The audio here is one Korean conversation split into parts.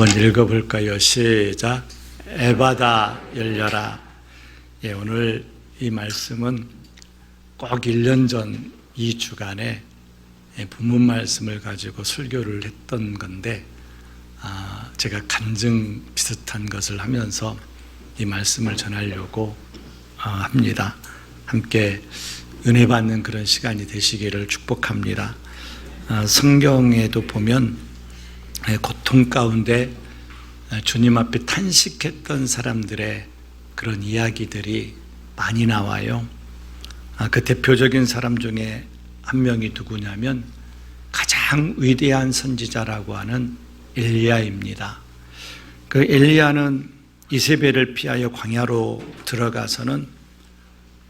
한번 읽어볼까요? 시작. 에바다 열려라. 오늘 이 말씀은 꼭 1년 전 이 주간에 본문 말씀을 가지고 설교를 했던 건데, 제가 간증 비슷한 것을 하면서 이 말씀을 전하려고 합니다. 함께 은혜 받는 그런 시간이 되시기를 축복합니다. 성경에도 보면 고통 가운데 주님 앞에 탄식했던 사람들의 그런 이야기들이 많이 나와요. 그 대표적인 사람 중에 한 명이 누구냐면 가장 위대한 선지자라고 하는 엘리야입니다. 그 엘리야는 이세벨을 피하여 광야로 들어가서는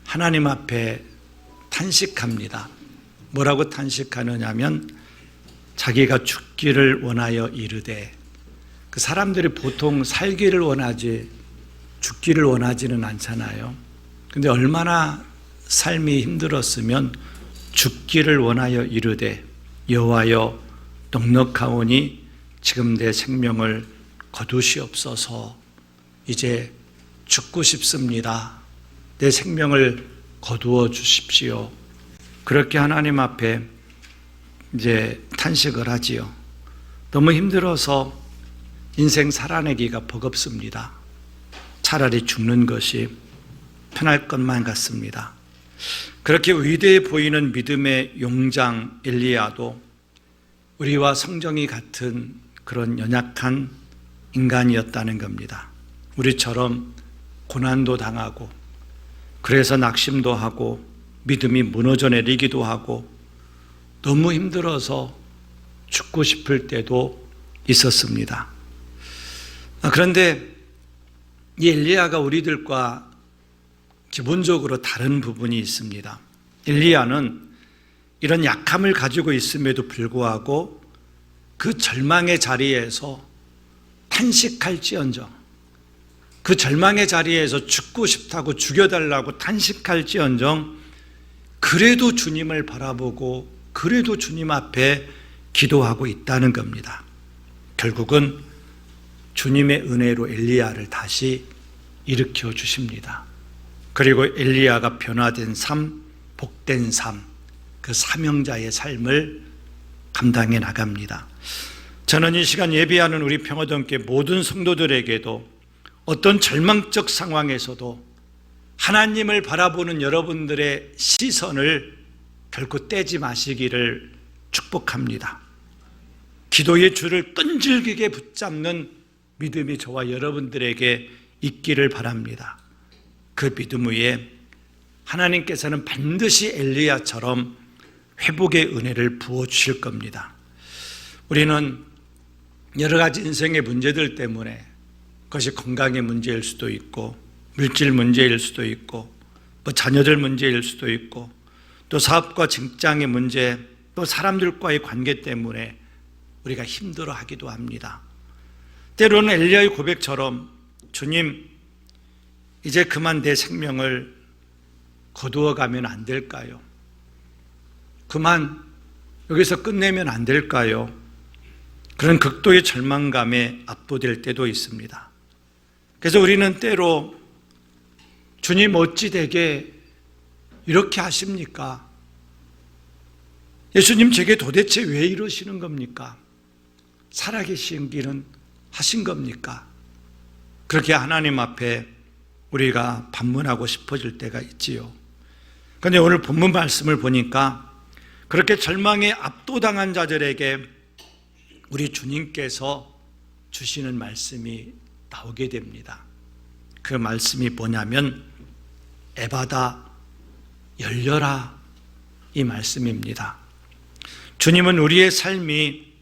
하나님 앞에 탄식합니다. 뭐라고 탄식하느냐면 자기가 죽기를 원하여 이르되, 그 사람들이 보통 살기를 원하지 죽기를 원하지는 않잖아요. 근데 얼마나 삶이 힘들었으면 죽기를 원하여 이르되, 여호와여 넉넉하오니 지금 내 생명을 거두시옵소서. 이제 죽고 싶습니다. 내 생명을 거두어 주십시오. 그렇게 하나님 앞에 이제 탄식을 하지요. 너무 힘들어서 인생 살아내기가 버겁습니다. 차라리 죽는 것이 편할 것만 같습니다. 그렇게 위대해 보이는 믿음의 용장 엘리야도 우리와 성정이 같은 그런 연약한 인간이었다는 겁니다. 우리처럼 고난도 당하고, 그래서 낙심도 하고, 믿음이 무너져 내리기도 하고, 너무 힘들어서 죽고 싶을 때도 있었습니다. 그런데 이 엘리야가 우리들과 기본적으로 다른 부분이 있습니다. 엘리야는 이런 약함을 가지고 있음에도 불구하고 그 절망의 자리에서 탄식할지언정, 그 절망의 자리에서 죽고 싶다고 죽여달라고 탄식할지언정, 그래도 주님을 바라보고 그래도 주님 앞에 기도하고 있다는 겁니다. 결국은 주님의 은혜로 엘리야를 다시 일으켜 주십니다. 그리고 엘리야가 변화된 삶, 복된 삶, 그 사명자의 삶을 감당해 나갑니다. 저는 이 시간 예배하는 우리 평화동교회 모든 성도들에게도 어떤 절망적 상황에서도 하나님을 바라보는 여러분들의 시선을 결코 떼지 마시기를 축복합니다. 기도의 줄을 끈질기게 붙잡는 믿음이 저와 여러분들에게 있기를 바랍니다. 그 믿음 위에 하나님께서는 반드시 엘리야처럼 회복의 은혜를 부어주실 겁니다. 우리는 여러 가지 인생의 문제들 때문에, 그것이 건강의 문제일 수도 있고, 물질 문제일 수도 있고, 자녀들 문제일 수도 있고, 또 사업과 직장의 문제, 또 사람들과의 관계 때문에 우리가 힘들어하기도 합니다. 때로는 엘리야의 고백처럼, 주님, 이제 그만 내 생명을 거두어가면 안 될까요? 그만 여기서 끝내면 안 될까요? 그런 극도의 절망감에 압도될 때도 있습니다. 그래서 우리는 때로 주님 어찌 되게 이렇게 하십니까? 예수님 제게 도대체 왜 이러시는 겁니까? 살아계시기는 하신 겁니까? 그렇게 하나님 앞에 우리가 반문하고 싶어질 때가 있지요. 그런데 오늘 본문 말씀을 보니까 그렇게 절망에 압도당한 자들에게 우리 주님께서 주시는 말씀이 나오게 됩니다. 그 말씀이 뭐냐면 에바다 열려라, 이 말씀입니다. 주님은 우리의 삶이,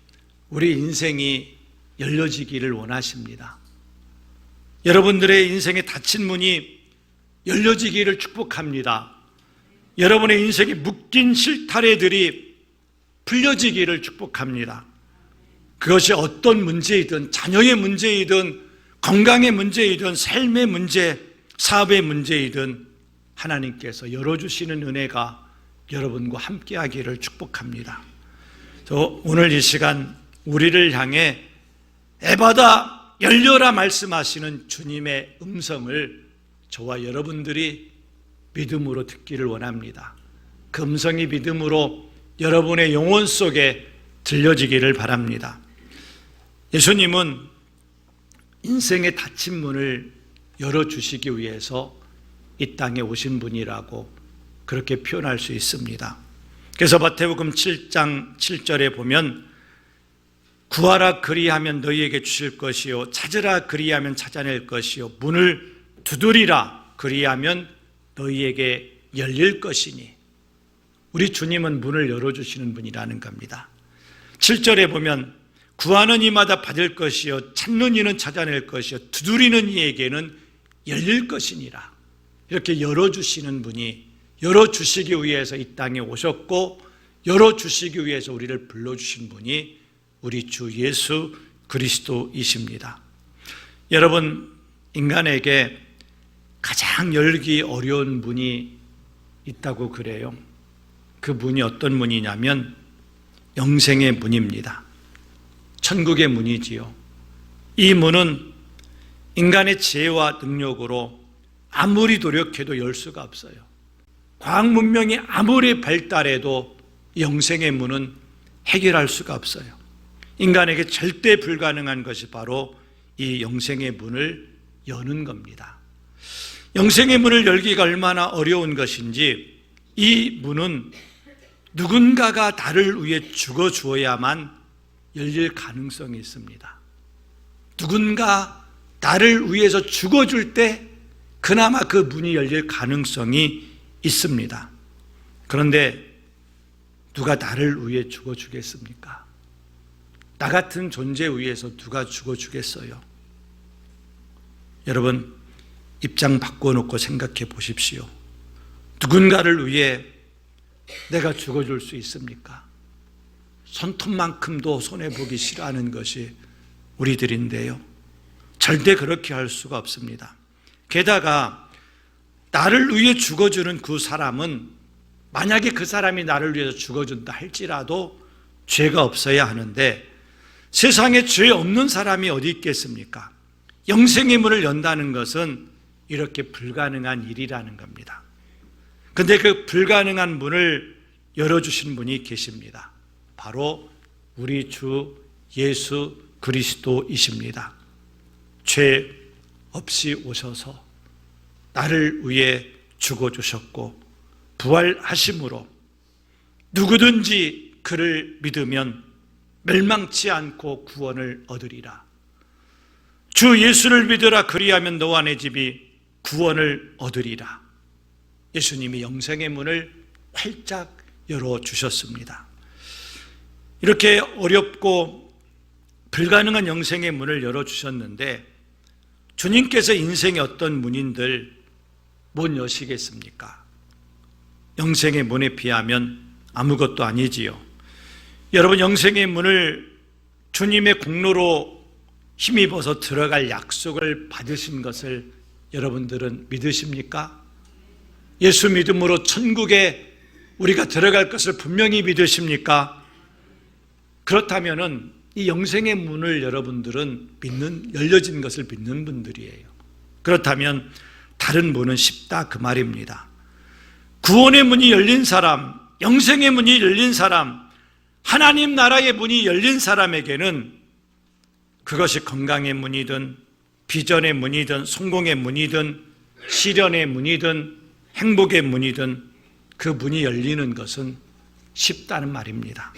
우리 인생이 열려지기를 원하십니다. 여러분들의 인생에 닫힌 문이 열려지기를 축복합니다. 여러분의 인생에 묶인 실타래들이 풀려지기를 축복합니다. 그것이 어떤 문제이든, 자녀의 문제이든, 건강의 문제이든, 삶의 문제, 사업의 문제이든 하나님께서 열어주시는 은혜가 여러분과 함께하기를 축복합니다. 오늘 이 시간 우리를 향해 에바다 열려라 말씀하시는 주님의 음성을 저와 여러분들이 믿음으로 듣기를 원합니다. 그 음성이 믿음으로 여러분의 영혼 속에 들려지기를 바랍니다. 예수님은 인생의 닫힌 문을 열어주시기 위해서 이 땅에 오신 분이라고 그렇게 표현할 수 있습니다. 그래서 마태복음 7장 7절에 보면 구하라 그리하면 너희에게 주실 것이요 찾으라 그리하면 찾아낼 것이요 문을 두드리라 그리하면 너희에게 열릴 것이니, 우리 주님은 문을 열어주시는 분이라는 겁니다. 7절에 보면 구하는 이마다 받을 것이요 찾는 이는 찾아낼 것이요 두드리는 이에게는 열릴 것이니라. 이렇게 열어주시는 분이, 열어주시기 위해서 이 땅에 오셨고 열어주시기 위해서 우리를 불러주신 분이 우리 주 예수 그리스도이십니다. 여러분, 인간에게 가장 열기 어려운 문이 있다고 그래요. 그 문이 어떤 문이냐면 영생의 문입니다. 천국의 문이지요. 이 문은 인간의 지혜와 능력으로 아무리 노력해도 열 수가 없어요. 과학 문명이 아무리 발달해도 영생의 문은 해결할 수가 없어요. 인간에게 절대 불가능한 것이 바로 이 영생의 문을 여는 겁니다. 영생의 문을 열기가 얼마나 어려운 것인지, 이 문은 누군가가 나를 위해 죽어 주어야만 열릴 가능성이 있습니다. 누군가 나를 위해서 죽어줄 때 그나마 그 문이 열릴 가능성이 있습니다. 그런데 누가 나를 위해 죽어주겠습니까? 나 같은 존재 위해서 누가 죽어주겠어요? 여러분, 입장 바꿔놓고 생각해 보십시오. 누군가를 위해 내가 죽어줄 수 있습니까? 손톱만큼도 손해보기 싫어하는 것이 우리들인데요, 절대 그렇게 할 수가 없습니다. 게다가 나를 위해 죽어주는 그 사람은, 만약에 그 사람이 나를 위해서 죽어준다 할지라도 죄가 없어야 하는데, 세상에 죄 없는 사람이 어디 있겠습니까? 영생의 문을 연다는 것은 이렇게 불가능한 일이라는 겁니다. 그런데 그 불가능한 문을 열어주신 분이 계십니다. 바로 우리 주 예수 그리스도이십니다. 죄 없이 오셔서 나를 위해 죽어주셨고 부활하심으로 누구든지 그를 믿으면 멸망치 않고 구원을 얻으리라. 주 예수를 믿으라 그리하면 너와 내 집이 구원을 얻으리라. 예수님이 영생의 문을 활짝 열어주셨습니다. 이렇게 어렵고 불가능한 영생의 문을 열어주셨는데, 주님께서 인생의 어떤 문인들 못 여시겠습니까? 영생의 문에 비하면 아무것도 아니지요. 여러분, 영생의 문을 주님의 공로로 힘입어서 들어갈 약속을 받으신 것을 여러분들은 믿으십니까? 예수 믿음으로 천국에 우리가 들어갈 것을 분명히 믿으십니까? 그렇다면은 이 영생의 문을 여러분들은 열려진 것을 믿는 분들이에요. 그렇다면 다른 문은 쉽다 그 말입니다. 구원의 문이 열린 사람, 영생의 문이 열린 사람, 하나님 나라의 문이 열린 사람에게는 그것이 건강의 문이든 비전의 문이든 성공의 문이든 시련의 문이든 행복의 문이든 그 문이 열리는 것은 쉽다는 말입니다.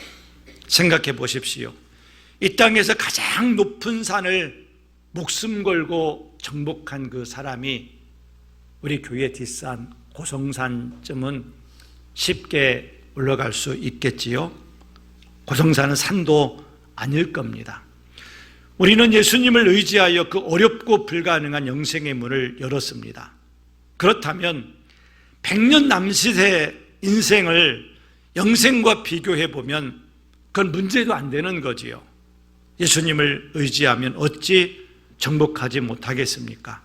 생각해 보십시오. 이 땅에서 가장 높은 산을 목숨 걸고 정복한 그 사람이 우리 교회 뒷산 고성산쯤은 쉽게 올라갈 수 있겠지요? 고성산은 산도 아닐 겁니다. 우리는 예수님을 의지하여 그 어렵고 불가능한 영생의 문을 열었습니다. 그렇다면 100년 남짓의 인생을 영생과 비교해 보면 그건 문제도 안 되는 거지요. 예수님을 의지하면 어찌 정복하지 못하겠습니까?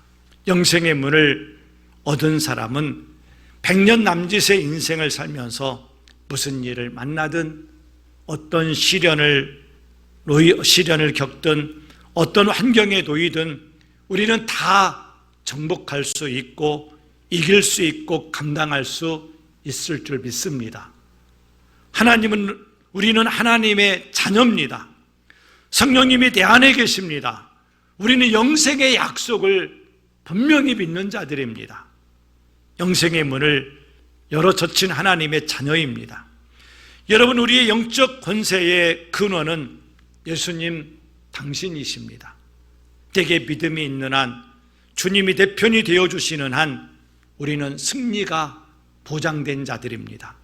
영생의 문을 얻은 사람은 100년 남짓의 인생을 살면서 무슨 일을 만나든 어떤 시련을 겪든 어떤 환경에 놓이든 우리는 다 정복할 수 있고 이길 수 있고 감당할 수 있을 줄 믿습니다. 우리는 하나님의 자녀입니다. 성령님이 내 안에 계십니다. 우리는 영생의 약속을 분명히 믿는 자들입니다. 영생의 문을 열어젖힌 하나님의 자녀입니다. 여러분, 우리의 영적 권세의 근원은 예수님 당신이십니다. 내게 믿음이 있는 한, 주님이 내 편이 되어주시는 한 우리는 승리가 보장된 자들입니다.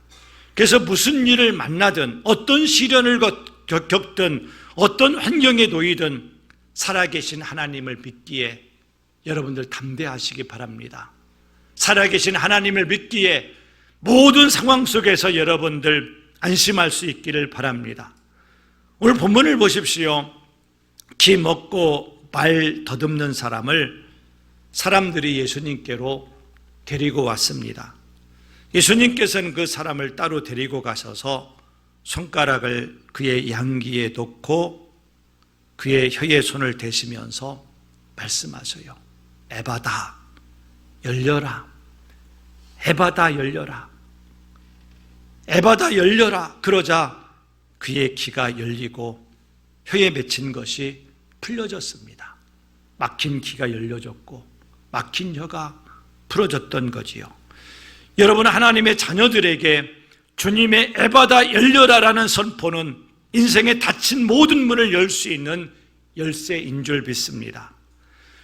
그래서 무슨 일을 만나든 어떤 시련을 겪든 어떤 환경에 놓이든 살아계신 하나님을 믿기에 여러분들 담대하시기 바랍니다. 살아계신 하나님을 믿기에 모든 상황 속에서 여러분들 안심할 수 있기를 바랍니다. 오늘 본문을 보십시오. 기 먹고 말 더듬는 사람들이 예수님께로 데리고 왔습니다. 예수님께서는 그 사람을 따로 데리고 가셔서 손가락을 그의 양귀에 놓고 그의 혀에 손을 대시면서 말씀하셔요. 에바다, 열려라. 에바다, 열려라. 에바다, 열려라. 그러자 그의 귀가 열리고 혀에 맺힌 것이 풀려졌습니다. 막힌 귀가 열려졌고 막힌 혀가 풀어졌던 거지요. 여러분, 하나님의 자녀들에게 주님의 에바다 열려라라는 선포는 인생에 닫힌 모든 문을 열 수 있는 열쇠인 줄 믿습니다.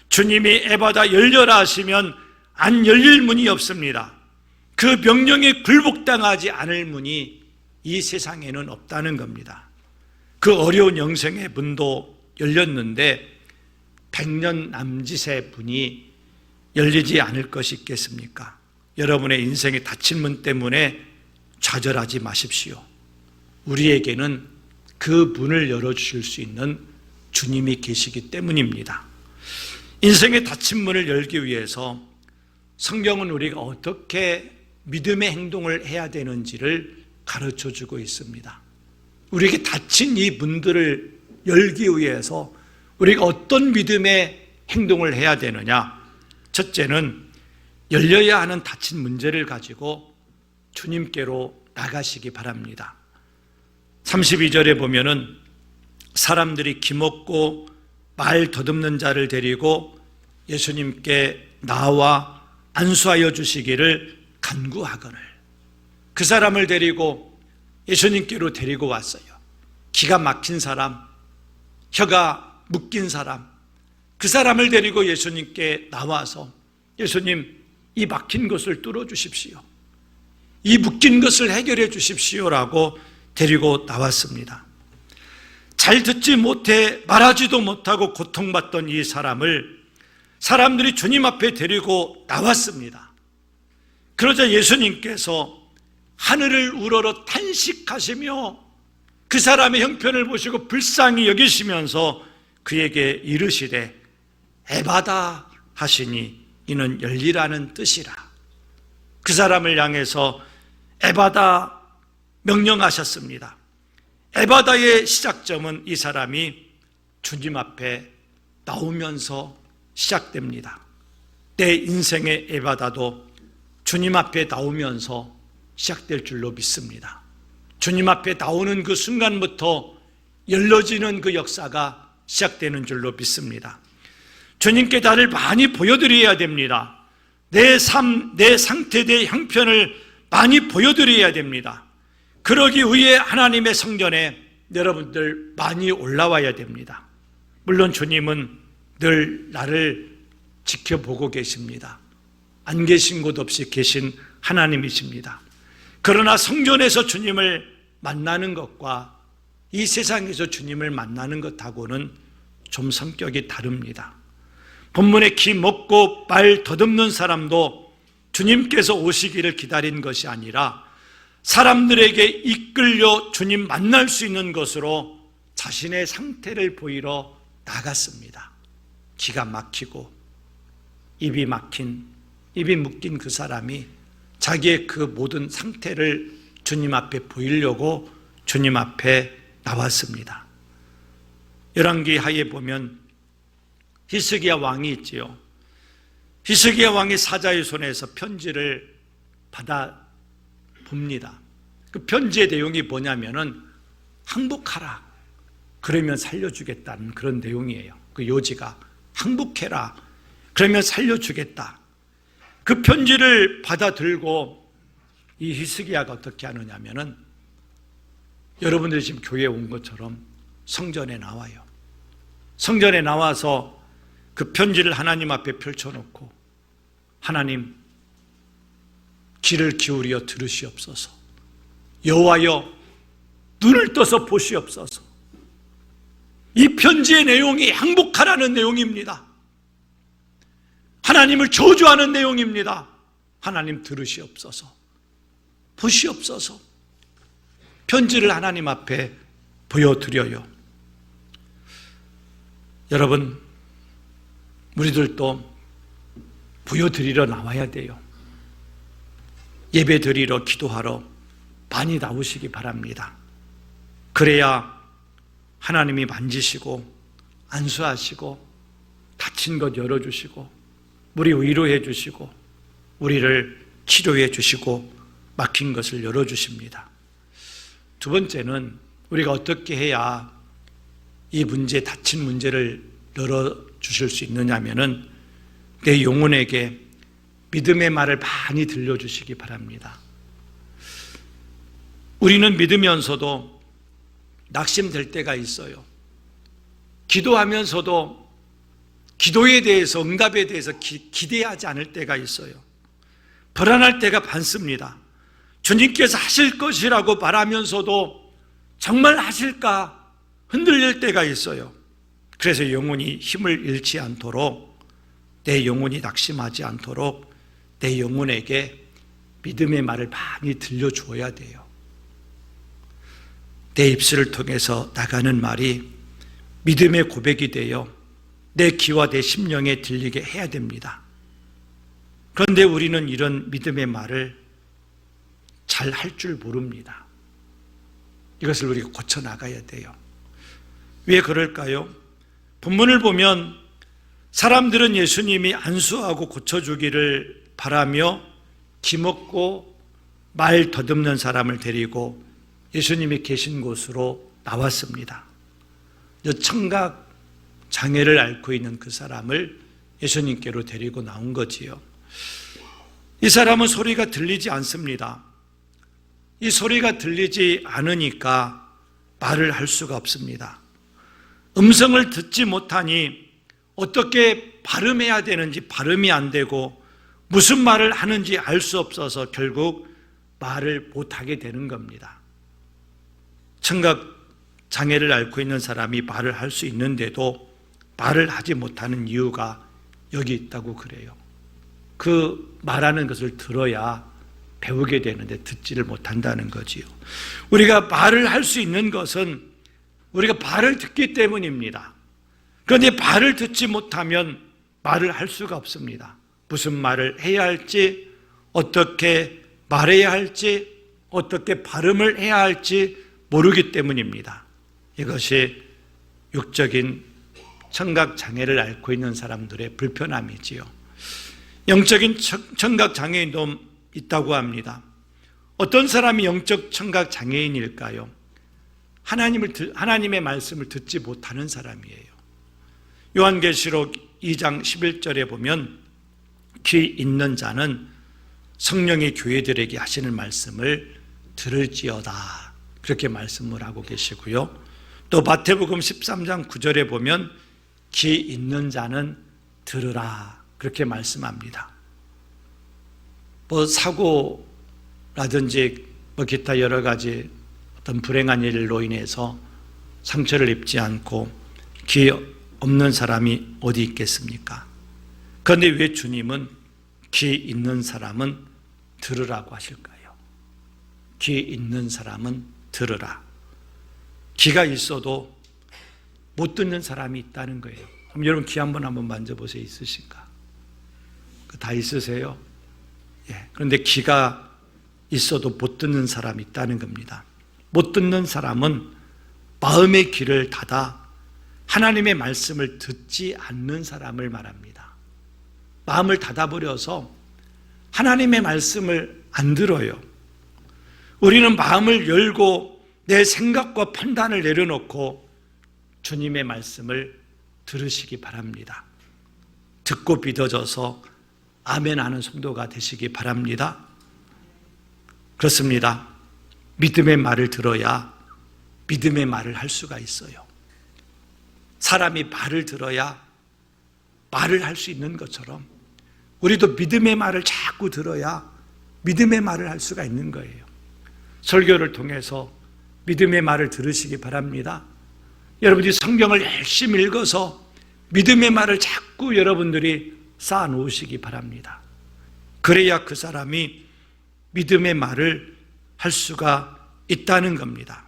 주님이 에바다 열려라 하시면 안 열릴 문이 없습니다. 그 명령에 굴복당하지 않을 문이 이 세상에는 없다는 겁니다. 그 어려운 영생의 문도 열렸는데 100년 남짓의 문이 열리지 않을 것이 있겠습니까? 여러분의 인생의 닫힌 문 때문에 좌절하지 마십시오. 우리에게는 그 문을 열어주실 수 있는 주님이 계시기 때문입니다. 인생의 닫힌 문을 열기 위해서 성경은 우리가 어떻게 믿음의 행동을 해야 되는지를 가르쳐주고 있습니다. 우리에게 닫힌 이 문들을 열기 위해서 우리가 어떤 믿음의 행동을 해야 되느냐? 첫째는 열려야 하는 닫힌 문제를 가지고 주님께로 나가시기 바랍니다. 32절에 보면은 사람들이 기먹고 말 더듬는 자를 데리고 예수님께 나와 안수하여 주시기를 간구하거늘. 그 사람을 데리고 예수님께로 데리고 왔어요. 기가 막힌 사람, 혀가 묶인 사람, 그 사람을 데리고 예수님께 나와서 예수님, 이 막힌 것을 뚫어주십시오. 이 묶인 것을 해결해 주십시오라고 데리고 나왔습니다. 잘 듣지 못해 말하지도 못하고 고통받던 이 사람을 사람들이 주님 앞에 데리고 나왔습니다. 그러자 예수님께서 하늘을 우러러 탄식하시며 그 사람의 형편을 보시고 불쌍히 여기시면서 그에게 이르시되 에바다 하시니 이는 열리라는 뜻이라. 그 사람을 향해서 에바다 명령하셨습니다. 에바다의 시작점은 이 사람이 주님 앞에 나오면서 시작됩니다. 내 인생의 에바다도 주님 앞에 나오면서 시작될 줄로 믿습니다. 주님 앞에 나오는 그 순간부터 열려지는 그 역사가 시작되는 줄로 믿습니다. 주님께 나를 많이 보여드려야 됩니다. 내 삶, 내 상태, 내 형편을 많이 보여드려야 됩니다. 그러기 위해 하나님의 성전에 여러분들 많이 올라와야 됩니다. 물론 주님은 늘 나를 지켜보고 계십니다. 안 계신 곳 없이 계신 하나님이십니다. 그러나 성전에서 주님을 만나는 것과 이 세상에서 주님을 만나는 것하고는 좀 성격이 다릅니다. 본문에 기 먹고 말 더듬는 사람도 주님께서 오시기를 기다린 것이 아니라 사람들에게 이끌려 주님 만날 수 있는 것으로 자신의 상태를 보이러 나갔습니다. 기가 막히고 입이 묶인 그 사람이 자기의 그 모든 상태를 주님 앞에 보이려고 주님 앞에 나왔습니다. 열왕기 하에 보면 히스기야 왕이 있지요. 히스기야 왕이 사자의 손에서 편지를 받아 봅니다. 그 편지의 내용이 뭐냐면은 항복하라, 그러면 살려주겠다는 그런 내용이에요. 그 요지가 항복해라, 그러면 살려주겠다. 그 편지를 받아 들고 이 히스기야가 어떻게 하느냐면은 여러분들이 지금 교회에 온 것처럼 성전에 나와요. 성전에 나와서 그 편지를 하나님 앞에 펼쳐놓고, 하나님, 귀를 기울여 들으시옵소서. 여호와여, 눈을 떠서 보시옵소서. 이 편지의 내용이 항복하라는 내용입니다. 하나님을 저주하는 내용입니다. 하나님 들으시옵소서. 보시옵소서. 편지를 하나님 앞에 보여드려요. 여러분, 우리들도 보여드리러 나와야 돼요. 예배 드리러, 기도하러 많이 나오시기 바랍니다. 그래야 하나님이 만지시고 안수하시고 다친 것 열어주시고 우리 위로해 주시고 우리를 치료해 주시고 막힌 것을 열어주십니다. 두 번째는 우리가 어떻게 해야 이 문제, 닫힌 문제를 열어주실 수 있느냐면은 내 영혼에게 믿음의 말을 많이 들려주시기 바랍니다. 우리는 믿으면서도 낙심될 때가 있어요. 기도하면서도 기도에 대해서, 응답에 대해서 기대하지 않을 때가 있어요. 불안할 때가 많습니다. 주님께서 하실 것이라고 말하면서도 정말 하실까 흔들릴 때가 있어요. 그래서 영혼이 힘을 잃지 않도록, 내 영혼이 낙심하지 않도록 내 영혼에게 믿음의 말을 많이 들려주어야 돼요. 내 입술을 통해서 나가는 말이 믿음의 고백이 되어 내 귀와 내 심령에 들리게 해야 됩니다. 그런데 우리는 이런 믿음의 말을 잘 할 줄 모릅니다. 이것을 우리가 고쳐나가야 돼요. 왜 그럴까요? 본문을 보면 사람들은 예수님이 안수하고 고쳐주기를 바라며 기먹고 말 더듬는 사람을 데리고 예수님이 계신 곳으로 나왔습니다. 청각 장애를 앓고 있는 그 사람을 예수님께로 데리고 나온 거지요. 이 사람은 소리가 들리지 않습니다. 이 소리가 들리지 않으니까 말을 할 수가 없습니다. 음성을 듣지 못하니 어떻게 발음해야 되는지 발음이 안 되고 무슨 말을 하는지 알 수 없어서 결국 말을 못하게 되는 겁니다. 청각 장애를 앓고 있는 사람이 말을 할 수 있는데도 말을 하지 못하는 이유가 여기 있다고 그래요. 그 말하는 것을 들어야 배우게 되는데 듣지를 못한다는 거지요. 우리가 말을 할 수 있는 것은 우리가 말을 듣기 때문입니다. 그런데 말을 듣지 못하면 말을 할 수가 없습니다. 무슨 말을 해야 할지, 어떻게 말해야 할지, 어떻게 발음을 해야 할지 모르기 때문입니다. 이것이 육적인 청각 장애를 앓고 있는 사람들의 불편함이지요. 영적인 청각 장애인도 있다고 합니다. 어떤 사람이 영적 청각 장애인일까요? 하나님의 말씀을 듣지 못하는 사람이에요. 요한계시록 2장 11절에 보면 귀 있는 자는 성령이 교회들에게 하시는 말씀을 들을지어다, 그렇게 말씀을 하고 계시고요. 또 마태복음 13장 9절에 보면 귀 있는 자는 들으라, 그렇게 말씀합니다. 사고라든지 기타 여러 가지 어떤 불행한 일로 인해서 상처를 입지 않고 귀 없는 사람이 어디 있겠습니까? 그런데 왜 주님은 귀 있는 사람은 들으라고 하실까요? 귀 있는 사람은 들으라. 귀가 있어도 못 듣는 사람이 있다는 거예요. 그럼 여러분 귀 한번 만져보세요. 있으신가? 다 있으세요? 예. 그런데 귀가 있어도 못 듣는 사람이 있다는 겁니다. 못 듣는 사람은 마음의 귀를 닫아 하나님의 말씀을 듣지 않는 사람을 말합니다. 마음을 닫아버려서 하나님의 말씀을 안 들어요. 우리는 마음을 열고 내 생각과 판단을 내려놓고 주님의 말씀을 들으시기 바랍니다. 듣고 믿어져서 아멘 하는 성도가 되시기 바랍니다. 그렇습니다. 믿음의 말을 들어야 믿음의 말을 할 수가 있어요. 사람이 말을 들어야 말을 할 수 있는 것처럼 우리도 믿음의 말을 자꾸 들어야 믿음의 말을 할 수가 있는 거예요. 설교를 통해서 믿음의 말을 들으시기 바랍니다. 여러분이 성경을 열심히 읽어서 믿음의 말을 자꾸 여러분들이 쌓아 놓으시기 바랍니다. 그래야 그 사람이 믿음의 말을 할 수가 있다는 겁니다.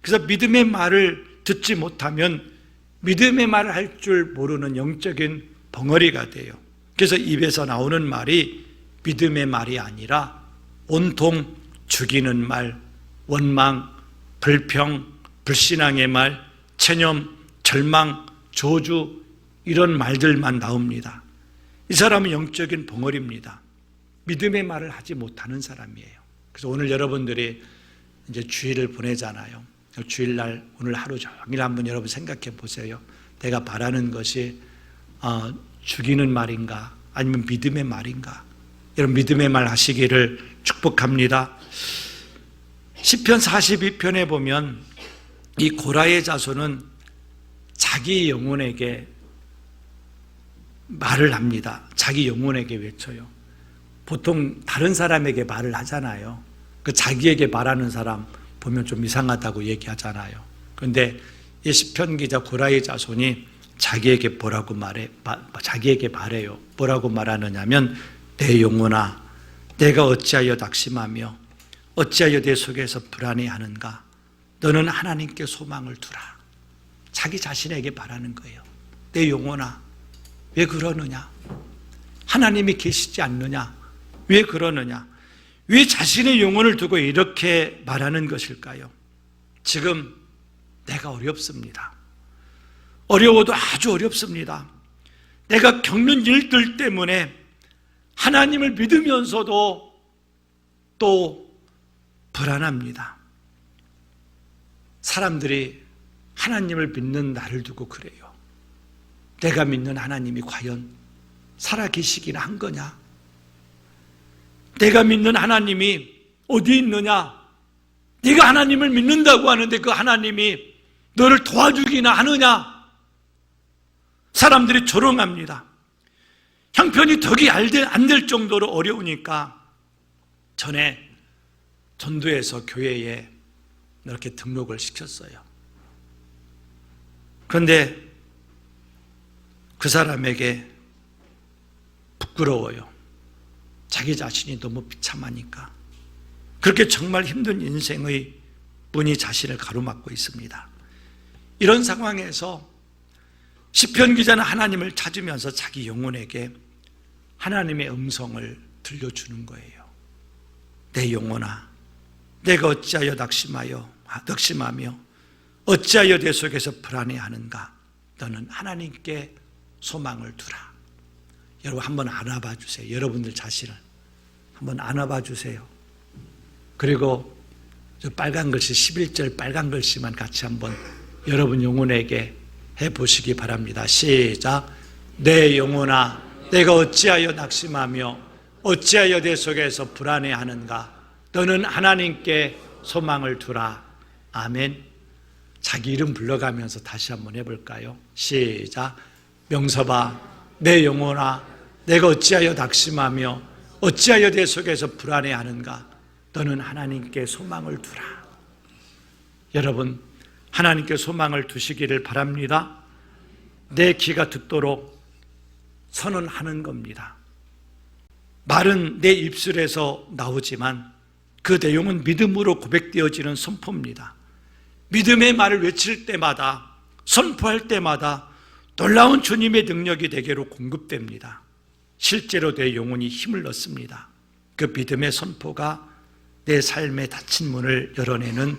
그래서 믿음의 말을 듣지 못하면 믿음의 말을 할 줄 모르는 영적인 벙어리가 돼요. 그래서 입에서 나오는 말이 믿음의 말이 아니라 온통 죽이는 말, 원망, 불평, 불신앙의 말, 체념, 절망, 저주 이런 말들만 나옵니다. 이 사람은 영적인 벙어리입니다. 믿음의 말을 하지 못하는 사람이에요. 그래서 오늘 여러분들이 이제 주일을 보내잖아요. 주일날 오늘 하루 종일 한번 여러분 생각해 보세요. 내가 바라는 것이 죽이는 말인가 아니면 믿음의 말인가? 여러분 믿음의 말 하시기를 축복합니다. 시편 42편에 보면 이 고라의 자손은 자기 영혼에게 말을 합니다. 자기 영혼에게 외쳐요. 보통 다른 사람에게 말을 하잖아요. 그 자기에게 말하는 사람 보면 좀 이상하다고 얘기하잖아요. 그런데 이 시편 기자 고라의 자손이 자기에게 뭐라고 자기에게 말해요. 뭐라고 말하느냐면 내 영혼아 내가 어찌하여 낙심하며 어찌하여 내 속에서 불안해하는가? 너는 하나님께 소망을 두라. 자기 자신에게 말하는 거예요. 내 영혼아 왜 그러느냐? 하나님이 계시지 않느냐? 왜 그러느냐? 왜 자신의 영혼을 두고 이렇게 말하는 것일까요? 지금 내가 어렵습니다. 어려워도 아주 어렵습니다. 내가 겪는 일들 때문에 하나님을 믿으면서도 또 불안합니다. 사람들이 하나님을 믿는 나를 두고 그래요. 내가 믿는 하나님이 과연 살아계시기나 한 거냐? 내가 믿는 하나님이 어디 있느냐? 네가 하나님을 믿는다고 하는데 그 하나님이 너를 도와주기나 하느냐? 사람들이 조롱합니다. 형편이 덕이 안 될 정도로 어려우니까 전에 전도에서 교회에 이렇게 등록을 시켰어요. 그런데 그 사람에게 부끄러워요. 자기 자신이 너무 비참하니까. 그렇게 정말 힘든 인생의 분이 자신을 가로막고 있습니다. 이런 상황에서 시편 기자는 하나님을 찾으면서 자기 영혼에게 하나님의 음성을 들려주는 거예요. 내 영혼아, 내가 어찌하여 낙심하며 어찌하여 내 속에서 불안해하는가? 너는 하나님께 소망을 두라. 여러분 한번 안아봐 주세요. 여러분들 자신을 한번 안아봐 주세요. 그리고 저 빨간 글씨 11절 빨간 글씨만 같이 한번 여러분 영혼에게 해보시기 바랍니다. 시작. 내 영혼아 내가 어찌하여 낙심하며 어찌하여 내 속에서 불안해하는가? 너는 하나님께 소망을 두라. 아멘. 자기 이름 불러가면서 다시 한번 해볼까요? 시작. 명서봐 내 영혼아 내가 어찌하여 낙심하며 어찌하여 내 속에서 불안해하는가? 너는 하나님께 소망을 두라. 여러분 하나님께 소망을 두시기를 바랍니다. 내 귀가 듣도록 선언하는 겁니다. 말은 내 입술에서 나오지만 그 내용은 믿음으로 고백되어지는 선포입니다. 믿음의 말을 외칠 때마다 선포할 때마다 놀라운 주님의 능력이 내게로 공급됩니다. 실제로 내 영혼이 힘을 얻습니다. 그 믿음의 선포가 내 삶의 닫힌 문을 열어내는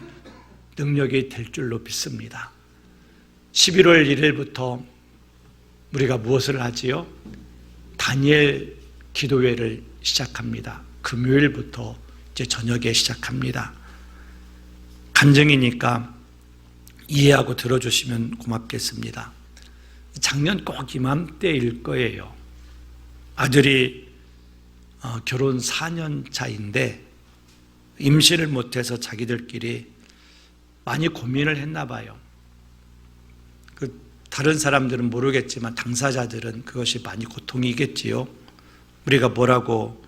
능력이 될 줄로 믿습니다. 11월 1일부터 우리가 무엇을 하지요? 다니엘 기도회를 시작합니다. 금요일부터 이제 저녁에 시작합니다. 간증이니까 이해하고 들어주시면 고맙겠습니다. 작년 꼭 이맘때일 거예요. 아들이 결혼 4년 차인데 임신을 못해서 자기들끼리 많이 고민을 했나 봐요. 다른 사람들은 모르겠지만 당사자들은 그것이 많이 고통이겠지요. 우리가 뭐라고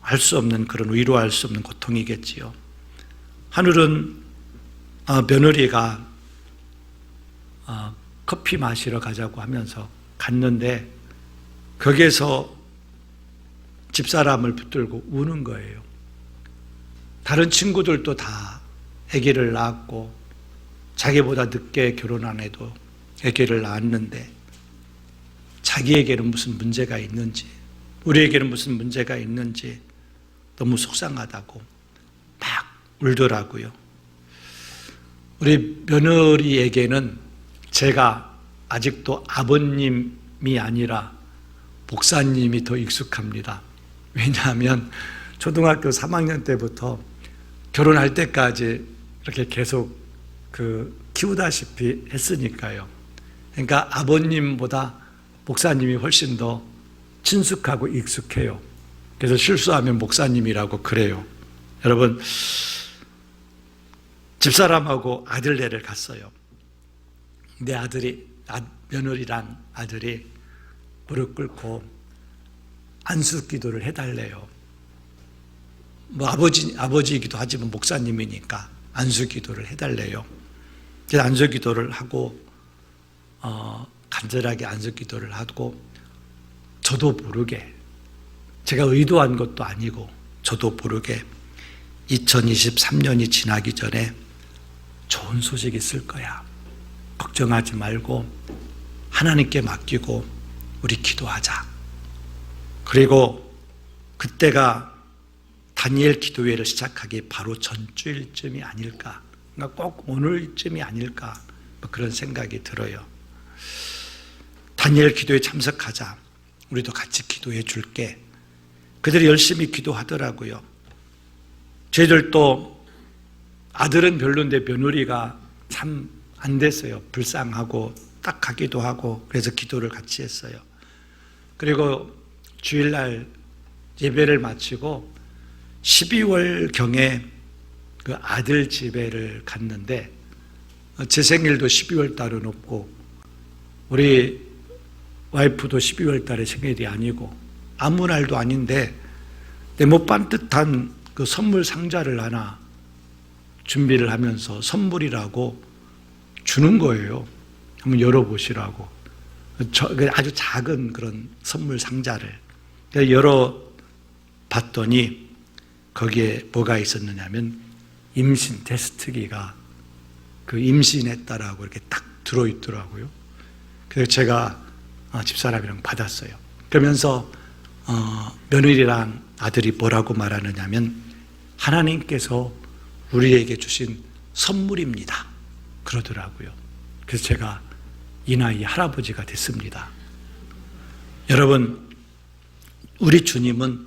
할 수 없는, 그런 위로할 수 없는 고통이겠지요. 하늘은 며느리가 커피 마시러 가자고 하면서 갔는데 거기에서 집사람을 붙들고 우는 거예요. 다른 친구들도 다 아기를 낳았고 자기보다 늦게 결혼 안 해도 아기를 낳았는데 자기에게는 무슨 문제가 있는지, 우리에게는 무슨 문제가 있는지 너무 속상하다고 막 울더라고요. 우리 며느리에게는 제가 아직도 아버님이 아니라 목사님이 더 익숙합니다. 왜냐하면 초등학교 3학년 때부터 결혼할 때까지 이렇게 계속 키우다시피 했으니까요. 그러니까 아버님보다 목사님이 훨씬 더 친숙하고 익숙해요. 그래서 실수하면 목사님이라고 그래요. 여러분, 집사람하고 아들네를 갔어요. 내 며느리란 아들이 무릎 꿇고 안수 기도를 해달래요. 아버지이기도 하지만 목사님이니까 안수 기도를 해달래요. 그래서 안수 기도를 하고 간절하게 안수 기도를 하고 저도 모르게, 제가 의도한 것도 아니고 저도 모르게 2023년이 지나기 전에 좋은 소식이 있을 거야. 걱정하지 말고 하나님께 맡기고 우리 기도하자. 그리고 그때가 다니엘 기도회를 시작하기 바로 전주일쯤이 아닐까, 그러니까 꼭 오늘쯤이 아닐까, 그런 생각이 들어요. 다니엘 기도에 참석하자. 우리도 같이 기도해 줄게. 그들이 열심히 기도하더라고요. 저희들도 아들은 별로인데 며느리가 참 안 됐어요. 불쌍하고 딱하기도 하고, 그래서 기도를 같이 했어요. 그리고 주일날 예배를 마치고 12월경에 그 아들 집에를 갔는데, 제 생일도 12월 달은 없고 우리 와이프도 12월 달에 생일이 아니고 아무 날도 아닌데 못 반듯한 그 선물 상자를 하나 준비를 하면서 선물이라고 주는 거예요. 한번 열어보시라고. 아주 작은 그런 선물 상자를 열어봤더니 거기에 뭐가 있었느냐면 임신 테스트기가 임신했다라고 이렇게 딱 들어있더라고요. 그래서 제가 집사람이랑 받았어요. 그러면서 며느리랑 아들이 뭐라고 말하느냐면 하나님께서 우리에게 주신 선물입니다 그러더라고요. 그래서 제가 이 나이 할아버지가 됐습니다. 여러분, 우리 주님은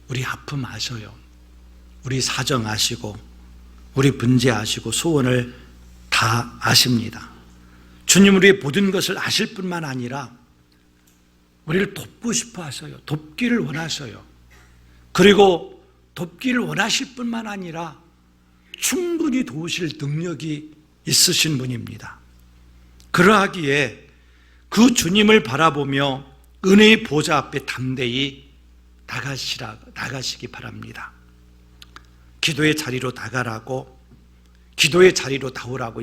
우리 아픔 아셔요. 우리 사정 아시고 우리 문제 아시고 소원을 다 아십니다. 주님 우리의 모든 것을 아실 뿐만 아니라 우리를 돕고 싶어 하셔요. 돕기를 원하셔요. 그리고 돕기를 원하실 뿐만 아니라 충분히 도우실 능력이 있으신 분입니다. 그러하기에 그 주님을 바라보며 은혜의 보좌 앞에 담대히 나가시기 바랍니다. 기도의 자리로 나가라고, 기도의 자리로 나오라고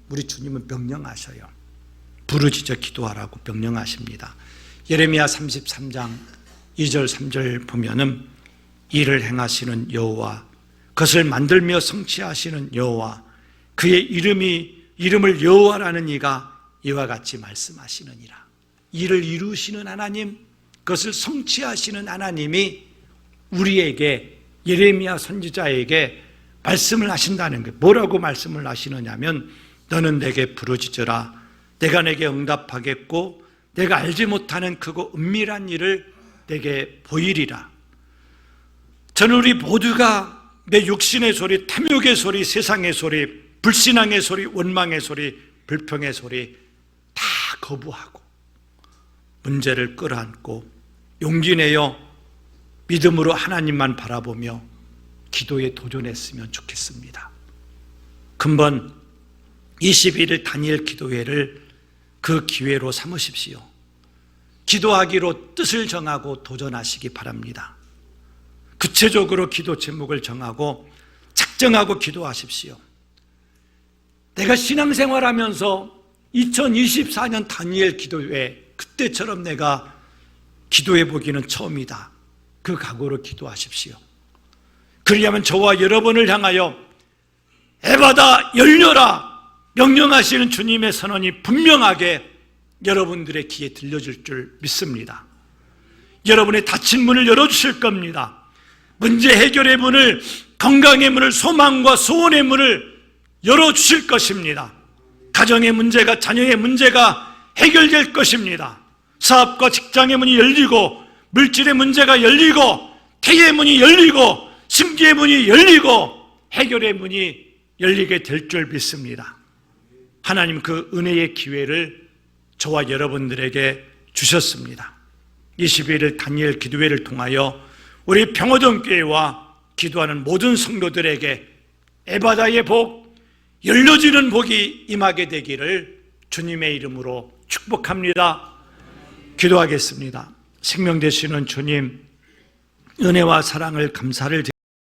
우리 주님은 명령하셔요. 부르짖어 기도하라고 명령하십니다. 예레미야 33장 2절 3절 보면은 일을 행하시는 여호와, 그것을 만들며 성취하시는 여호와, 그의 이름을 여호와라는 이가 이와 같이 말씀하시느니라. 일을 이루시는 하나님, 그것을 성취하시는 하나님이 우리에게, 예레미야 선지자에게 말씀을 하신다는 거예요. 뭐라고 말씀을 하시느냐면 너는 내게 부르짖으라. 내가 내게 응답하겠고 내가 알지 못하는 크고 은밀한 일을 내게 보이리라. 저는 우리 모두가 내 육신의 소리, 탐욕의 소리, 세상의 소리, 불신앙의 소리, 원망의 소리, 불평의 소리 다 거부하고 문제를 끌어안고 용기 내어 믿음으로 하나님만 바라보며 기도에 도전했으면 좋겠습니다. 금번 21일 다니엘 기도회를 그 기회로 삼으십시오. 기도하기로 뜻을 정하고 도전하시기 바랍니다. 구체적으로 기도 제목을 정하고 작정하고 기도하십시오. 내가 신앙생활하면서 2024년 다니엘 기도회 그때처럼 내가 기도해 보기는 처음이다. 그 각오로 기도하십시오. 그리하면 저와 여러분을 향하여 에바다 열려라 명령하시는 주님의 선언이 분명하게 여러분들의 귀에 들려줄 줄 믿습니다. 여러분의 닫힌 문을 열어주실 겁니다. 문제 해결의 문을, 건강의 문을, 소망과 소원의 문을 열어주실 것입니다. 가정의 문제가, 자녀의 문제가 해결될 것입니다. 사업과 직장의 문이 열리고, 물질의 문제가 열리고, 태의 문이 열리고, 심기의 문이 열리고, 해결의 문이 열리게 될 줄 믿습니다. 하나님 그 은혜의 기회를 저와 여러분들에게 주셨습니다. 21일 다니엘 기도회를 통하여 우리 평화동교회와 기도하는 모든 성도들에게 에바다의 복, 열려지는 복이 임하게 되기를 주님의 이름으로 축복합니다. 기도하겠습니다. 생명 되시는 주님, 은혜와 사랑을 감사를